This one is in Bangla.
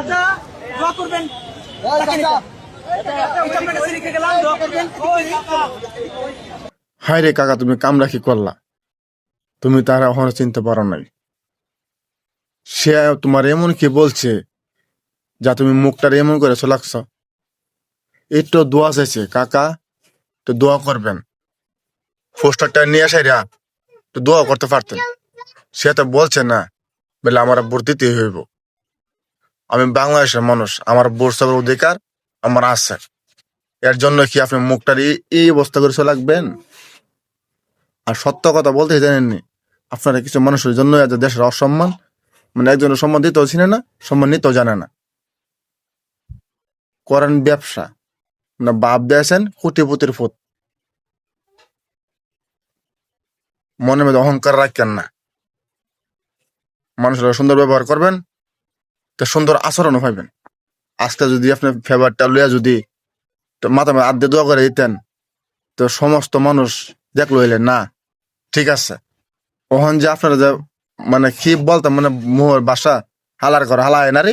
দোয়া করবেন। গেলাম, দোয়া করবেন। হায় রে কাকা, তুমি কামরা কি করলা? তুমি তারা এখনো চিনতে পারো নাই। সে তোমার এমন কি বলছে যা তুমি মুখটার এমন করে লাগছ। একটু দোয়া চাইছে কাকা, তো দোয়া করবেন। পোস্টারটা নিয়ে আসে রা, তো দোয়া করতে পারতেন। সে তো বলছে না বলে আমার ভোট দিতে হইব। আমি বাংলাদেশের মানুষ, আমার ভোট সবার অধিকার আমার আছে। এর জন্য কি আপনি মুখটার এই অবস্থা করে লাগবেন? আর সত্য কথা বলতে জানেননি, আপনারা কিছু মানুষের জন্য আজ দেশের অসম্মান, মানে একজনের সম্মান দিতেও চিনে না, সম্মান নিতেও জানে না। করেন ব্যবসা না, বাপ দিয়েছেন কোটিপতির ফুট। মনের মধ্যে অহংকার রাখেন না। মানুষের সুন্দর ব্যবহার করবেন, তো সুন্দর আচরণও পাইবেন। আজকে যদি আপনি ফেভারটা লইয়া যদি মাথা আদ্যে দোয়া করে দিতেন, তো সমস্ত মানুষ দেখলো হইলেন না ঠিক আছে। ওখান যে আপনারা যে মানে কি বলতাম, মানে মোহর বাসা হালার ঘর হালা হয় না রে।